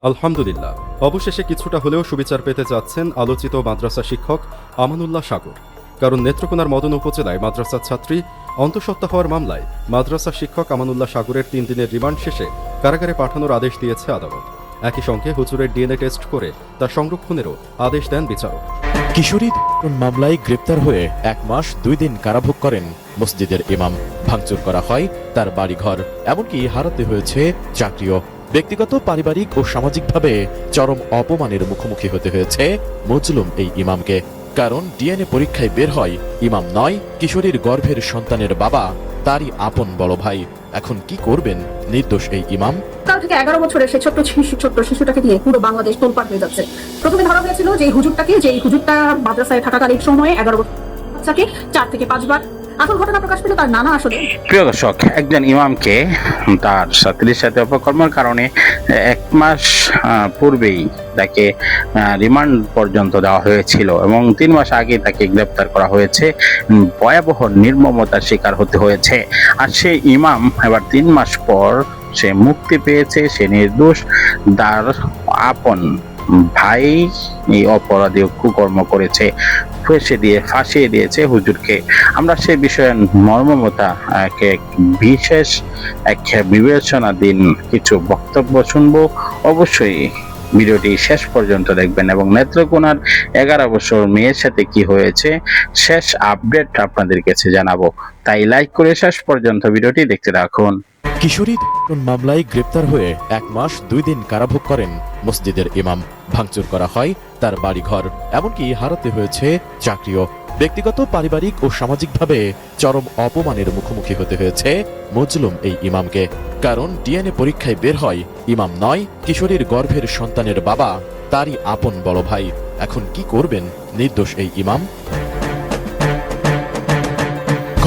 আলহামদুলিল্লাহ, অবশেষে কিছুটা হলেও সুবিচার পেতে যাচ্ছেন আলোচিত মাদ্রাসা শিক্ষক আমানুল্লাহ সাগর। কারণ নেত্রকোনার মদন উপজেলায় মাদ্রাসার ছাত্রী অন্তঃসত্ত্বা হওয়ার মামলায় মাদ্রাসা শিক্ষক আমানুল্লাহ সাগরের 3 দিনের রিমান্ড শেষে কারাগারে পাঠানোর আদেশ দিয়েছে আদালত। একই সঙ্গে হুজুরের ডিএনএ টেস্ট করে তার সংরক্ষণেরও আদেশ দেন বিচারক। কিশোরী ধর্ষণ মামলায় গ্রেপ্তার হয়ে 1 মাস 2 দিন কারাভোগ করেন মসজিদের ইমাম। ভাঙচুর করা হয় তার বাড়িঘর, এমনকি হারাতে হয়েছে চাকরিও। ব্যক্তিগত, পারিবারিক ও সামাজিকভাবে চরম অপমানের মুখোমুখি হতে হয়েছে মজলুম এই ইমামকে। কারণ ডিএনএ পরীক্ষায় বের হয় ইমাম নয়, কিশোরীর গর্ভের সন্তানের বাবা তারই আপন বড় ভাই। এখন কি করবেন নির্দোষ এই ইমাম? 11 বছরের সেই ছোট্ট শিশুটাকে নিয়ে পুরো বাংলাদেশ তোলপাড় হয়ে যাচ্ছে। প্রথমে ধরা হয়েছিল যে হুজুরটা মাদ্রাসায় থাকাকালীন সময়ে 11 বছর বাচ্চাকে 4 থেকে 5 বার। এখন ঘটনা প্রকাশ পেল তার নানা আসলে। প্রিয় দর্শক, একজন ইমামকে তার স্ত্রীর সাথে অপকর্মের কারণে 1 মাস পূর্বেই তাকে রিমান্ড পর্যন্ত দেওয়া হয়েছিল এবং 3 মাস আগে তাকে গ্রেপ্তার করা হয়েছে। ভয়াবহ নির্মমতার শিকার হতে হয়েছে। আর সেই ইমাম এবার 3 মাস পর সে মুক্তি পেয়েছে। সে নির্দোষ। তার আপন ভাই এই অপরাধী কুকর্ম করেছে, ফাঁসিয়ে দিয়েছে হুজুরকে। আমরা সেই বিষয়ে মর্মমতা বিশেষ বিবেচনাধীন কিছু বক্তব্য শুনবো। অবশ্যই ভিডিওটি শেষ পর্যন্ত দেখবেন এবং নেত্রকোনার 11 বছর মেয়ের সাথে কি হয়েছে শেষ আপডেট আপনাদের কাছে জানাবো। তাই লাইক করে শেষ পর্যন্ত ভিডিওটি দেখতে থাকুন। কিশোরী ধর্ষণ মামলায় গ্রেপ্তার হয়ে 1 মাস 2 দিন কারাভোগ করেন মসজিদের ইমাম। ভাঙচুর করা হয় তার বাড়িঘর, এমনকি হারাতে হয়েছে চাকরিও। ব্যক্তিগত, পারিবারিক ও সামাজিকভাবে চরম অপমানের মুখোমুখি হতে হয়েছে মজলুম এই ইমামকে। কারণ ডিএনএ পরীক্ষায় বের হয় ইমাম নয়, কিশোরীর গর্ভের সন্তানের বাবা তারই আপন বড় ভাই। এখন কি করবেন নির্দোষ এই ইমাম?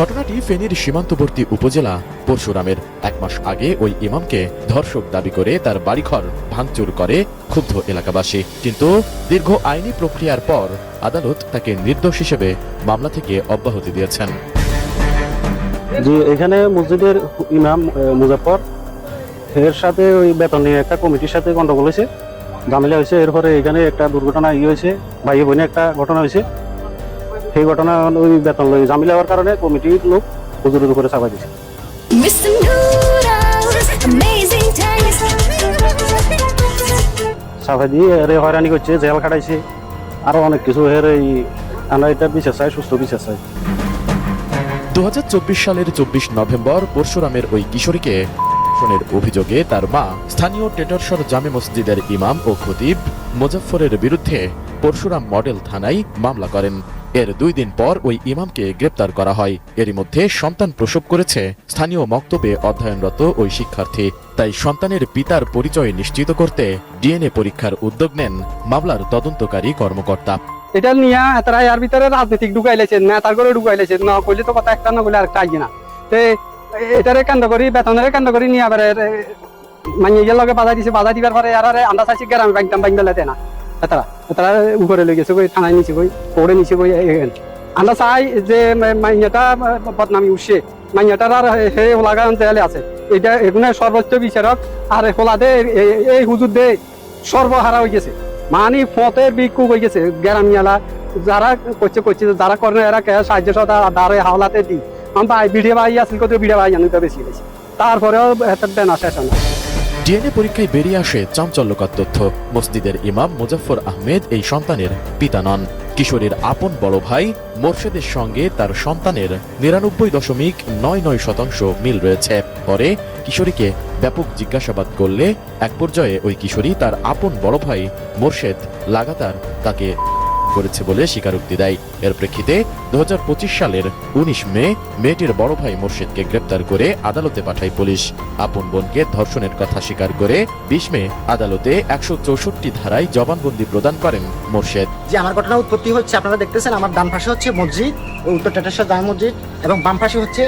ঘটনাটি ফেনীর সীমান্তবর্তী উপজেলা পরশুরামের। 1 মাস আগে ওই ইমামকে ধর্ষক দাবি করে তার বাড়িঘর ভাঙচুর করে ক্ষুব্ধ এলাকাবাসী। কিন্তু দীর্ঘ আইনি প্রক্রিয়ার পর আদালত তাকে নির্দোষ হিসেবে মামলা থেকে অব্যাহতি দিয়েছেন। যে এখানে মসজিদের ইমাম মুজাফর এর সাথে ওই বেতন নিয়ে একটা কমিটির সাথে গন্ডগোল হয়েছে, ঝামেলা হয়েছে। এরপরে এখানে একটা দুর্ঘটনা হয়েছে, ভাই বোনে একটা ঘটনা হয়েছে। সেই ঘটনা ওই বেতন লই ঝামেলা হওয়ার কারণে কমিটির লোক হুজুরের উপরে চাপাই দিয়েছে। চাপাই দিয়ে এরে হয়রানি করছে, জেল খাটাইছে, আরো অনেক কিছু। আমরা এটা বিচার চাই, সুস্থ বিচার চাই। 2024 সালের 24 নভেম্বর পরশুরামের ওই কিশোরীকে ধর্ষণের অভিযোগে তার মা স্থানীয় টেটরসর জামে মসজিদের ইমাম ও খতিব মুজাফফরের বিরুদ্ধে পরশুরাম মডেল থানায় মামলা করেন। এর 2 দিন পর ওই ইমামকে গ্রেপ্তার করা হয়। এরই মধ্যে সন্তান প্রসব করেছে স্থানীয় মক্তবে অধ্যয়নরত ওই শিক্ষার্থী। তাই সন্তানের পিতার পরিচয় নিশ্চিত করতে ডিএনএ পরীক্ষার উদ্যোগ নেন মামলার তদন্তকারী কর্মকর্তা। এটা নিয়ে তারা এর ভিতরে রাজনীতিক ঢুকাইলেছেন, নেতার করে ঢুকাইলেছেন। না কইলে তো কথা একটা, না কইলে আরেকটা আইয়ে না। তো এটারে কেন্দ্র করি, বেতনের কেন্দ্র করি নিয়ে আবার মাইয়ের লগে বাধা দিছে। বাধা দিবার পরে আর আন্দাজ আছে গ্রামে বাইকদাম না তারা উপরে লই গেছে, কই থানায় নিছে, কই পড়ে নিছে, কই আমরা চাই যে মাইয়াটা বদনামি উঠছে, মাইয়াটার আর হে ওলাগান জেলে আছে। এটা এগুলো সর্বোচ্চ বিচারক আর হোলাদে এই হুজুর দে সর্বহারা হয়ে গেছে, মানে ফতের বিক্ষু হয়ে গেছে। গ্রামিয়ালা যারা করছে যারা করে এরা সাহায্য দাঁড়ে হাওলাতে দিই ভিডিও ভাই আসলে কত ভিডিও ভাই জানি বেশি গেছে। তারপরেও দেন আসে না। ডিএনএ পরীক্ষায় বেরিয়ে আসে চাঞ্চল্যকর তথ্য। মসজিদের ইমাম মুজাফফর আহমেদ এই সন্তানের পিতা নন। কিশোরীর আপন বড় ভাই মোরশেদের সঙ্গে তার সন্তানের 99.99% মিল রয়েছে। পরে কিশোরীকে ব্যাপক জিজ্ঞাসাবাদ করলে এক পর্যায়ে ওই কিশোরী তার আপন বড় ভাই মোরশেদ লাগাতার তাকে করেছে বলে স্বীকারোক্তি দেয়। এর প্রেক্ষিতে 2025 সালের 19 মে মেয়েটির বড় ভাই মোরশেদকে গ্রেপ্তার করে আদালতে পাঠায় পুলিশ। আপন বোনকে ধর্ষণের কথা স্বীকার করে 20 মে আদালতে 164 ধারায় জবানবন্দি প্রদান করেন মোরশেদ। যে আমার ঘটনা উৎপত্তি হচ্ছে, আপনারা দেখতেছেন আমার ডান পাশে হচ্ছে মসজিদ, উত্তর টেটেশ্বর জামে মসজিদ, এবং বাম পাশে হচ্ছে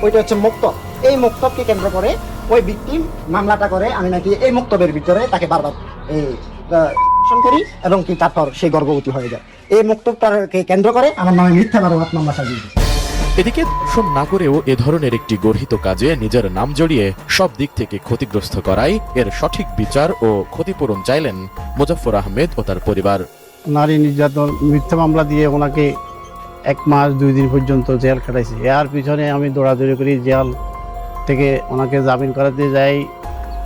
ওইটা হচ্ছে মক্তব। এই মক্তবকে কেন্দ্র করে ওই ভিকটিম মামলাটা করে আমি নাকি এই মক্তবের ভিতরে তাকে বারবার করি এবং কি তারপর সেই গর্ভবতী হয়ে যায়। এই মক্তবটাকে কেন্দ্র করে আমার নামে মিথ্যা মামলা সাজিয়ে। এদিকে দর্শন না করেও এ ধরনের একটি গর্হিত কাজে নিজের নাম জড়িয়ে সব দিক থেকে ক্ষতিগ্রস্ত করায় এর সঠিক বিচার ও ক্ষতিপূরণ চাইলেন মোজাফফর আহমেদ ও তার পরিবার। নারী নির্যাতন মিথ্যা মামলা দিয়ে ওনাকে 1 মাস 2 দিন পর্যন্ত জেল খাটাইছে। এর পিছনে আমি দৌড়াদৌড়ি করি, জেল থেকে ওনাকে জামিন করাতে যাই,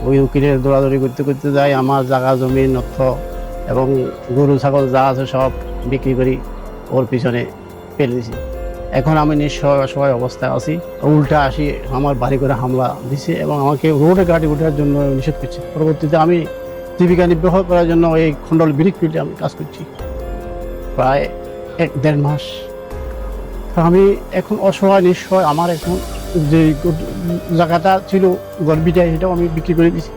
ওই উকিলের দৌড়াদৌড়ি করতে করতে যাই, আমার জায়গা জমি অর্থ এবং গরু ছাগল যা আছে সব বিক্রি করি ওর পিছনে ফেলে দিছি। এখন আমি নিঃসহায় অবস্থায় আছি। উল্টা আসি আমার বাড়ি করে হামলা দিছে এবং আমাকে রোডে গাড়ি ওঠার জন্য নিষেধ করছে। পরবর্তীতে আমি জীবিকা নির্বাহ করার জন্য এই খন্ডল ব্রিক ফিল্ডে আমি কাজ করছি প্রায় 1-1.5 মাস। আমি এখন অসহায় নিঃসহায়। আমার এখন যে জায়গাটা ছিল গর্বিটা সেটাও আমি বিক্রি করে দিয়েছি।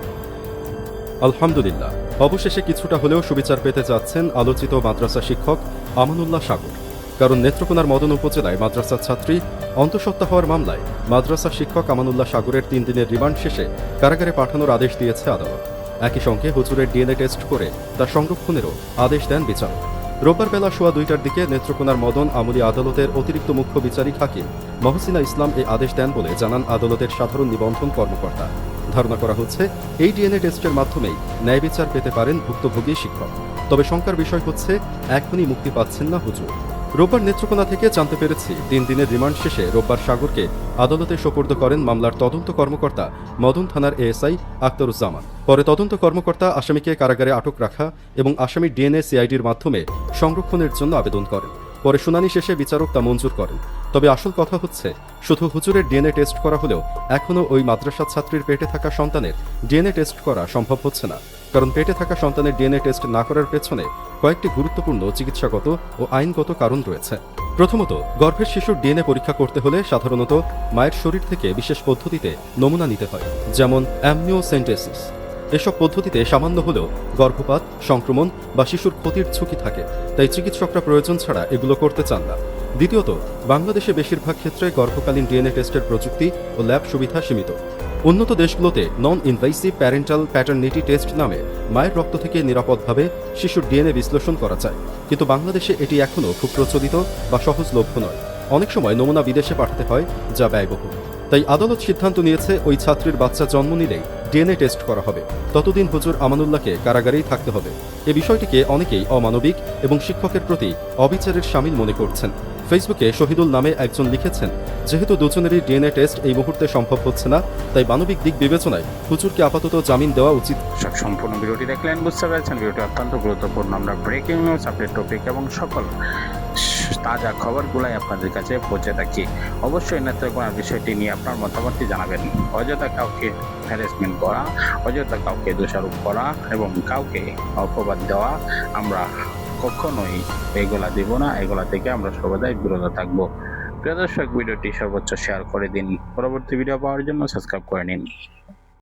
আলহামদুলিল্লাহ, অবশেষে কিছুটা হলেও সুবিচার পেতে যাচ্ছেন আলোচিত মাদ্রাসা শিক্ষক আমানুল্লাহ সাগর। কারণ নেত্রকোনার মদন উপজেলায় মাদ্রাসার ছাত্রী অন্তঃসত্ত্বা হওয়ার মামলায় মাদ্রাসা শিক্ষক আমানুল্লাহ সাগরের 3 দিনের রিমান্ড শেষে কারাগারে পাঠানোর আদেশ দিয়েছে আদালত। একই সঙ্গে হুজুরের ডিএনএ টেস্ট করে তার সংরক্ষণেরও আদেশ দেন বিচারক। রোববার বেলা সোয়া 2টার দিকে নেত্রকোনার মদন আমলি আদালতের অতিরিক্ত মুখ্য বিচারিক হাকিম মহসিনা ইসলাম এই আদেশ দেন বলে জানান আদালতের সাধারণ নিবন্ধন কর্মকর্তা। ধারণা করা হচ্ছে এই ডিএনএ টেস্টের মাধ্যমেই ন্যায় বিচার পেতে পারেন ভুক্তভোগী শিক্ষক। তবে শঙ্কার বিষয় হচ্ছে এখনই মুক্তি পাচ্ছেন না হুজুর। রোববার নেত্রকোনা থেকে জানতে পেরেছি 3 দিনের রিমান্ড শেষে রোববার সাগরকে আদালতে সোপর্দ করেন মামলার তদন্ত কর্মকর্তা মদন থানার এএসআই আখতারুজ্জামান। পরে তদন্ত কর্মকর্তা আসামিকে কারাগারে আটক রাখা এবং আসামির ডিএনএ সিআইডির মাধ্যমে সংরক্ষণের জন্য আবেদন করেন। পরে শুনানি শেষে বিচারক তা মঞ্জুর করেন। তবে আসল কথা হচ্ছে শুধু হুজুরের ডিএনএ টেস্ট করা হলেও এখনও ওই মাদ্রাসা ছাত্রীর পেটে থাকা সন্তানের ডিএনএ টেস্ট করা সম্ভব হচ্ছে না। কারণ পেটে থাকা সন্তানের ডিএনএ টেস্ট না করার পেছনে কয়েকটি গুরুত্বপূর্ণ চিকিৎসাগত ও আইনগত কারণ রয়েছে। প্রথমত, গর্ভের শিশুর ডিএনএ পরীক্ষা করতে হলে সাধারণত মায়ের শরীর থেকে বিশেষ পদ্ধতিতে নমুনা নিতে হয়, যেমন অ্যামনিওসেন্টেসিস। এসব পদ্ধতিতে সামান্য হলেও গর্ভপাত, সংক্রমণ বা শিশুর ক্ষতির ঝুঁকি থাকে, তাই চিকিৎসকরা প্রয়োজন ছাড়া এগুলো করতে চান না। দ্বিতীয়ত, বাংলাদেশে বেশিরভাগ ক্ষেত্রে গর্ভকালীন ডিএনএ টেস্টের প্রযুক্তি ও ল্যাব সুবিধা সীমিত। উন্নত দেশগুলোতে নন ইনভাইসিভ প্যারেন্টাল প্যাটার্নিটি টেস্ট নামে মায়ের রক্ত থেকে নিরাপদভাবে শিশুর ডিএনএ বিশ্লেষণ করা যায়, কিন্তু বাংলাদেশে এটি এখনও খুব প্রচলিত বা সহজলভ্য নয়। অনেক সময় নমুনা বিদেশে পাঠাতে হয়, যা ব্যয়বহুল। তাই আদালত সিদ্ধান্ত নিয়েছে ওই ছাত্রীর বাচ্চা জন্ম নিলেই ডিএনএ টেস্ট করা হবে। ততদিন হুজুর আমানুল্লাহকে কারাগারেই থাকতে হবে। এ বিষয়টিকে অনেকেই অমানবিক এবং শিক্ষকের প্রতি অবিচারের শামিল মনে করছেন। ফেসবুকে শহীদুল নামে একজন লিখেছেন, যেহেতু দুজনেরই ডিএনএ টেস্ট এই মুহূর্তে সম্ভব হচ্ছে না, তাই মানবিক দিক বিবেচনায় হুজুরকে আপাতত জামিন দেওয়া উচিত। সম্পূর্ণ ভিডিওটি দেখলেন, বুঝতে পেরেছেন ভিডিওটি অত্যন্ত গুরুত্বপূর্ণ। আমরা ব্রেকিং নিউজ, আপডেট টপিক এবং সকল তাজা খবরগুলাই আপনাদের কাছে পৌঁছে থাকি। অবশ্যই নেত্রকোনার বিষয়টি নিয়ে আপনার মতামতটি জানাবেন। অযথা কাউকে হ্যারাসমেন্ট করা, অযথা কাউকে দোষারোপ করা এবং কাউকে অপবাদ দেওয়া আমরা কখনোই এগুলা দিব না। এগুলা থেকে আমরা সর্বদাই বিরত থাকবো। প্রিয় দর্শক, ভিডিওটি সর্বোচ্চ শেয়ার করে দিন। পরবর্তী ভিডিও পাওয়ার জন্য সাবস্ক্রাইব করে নিন।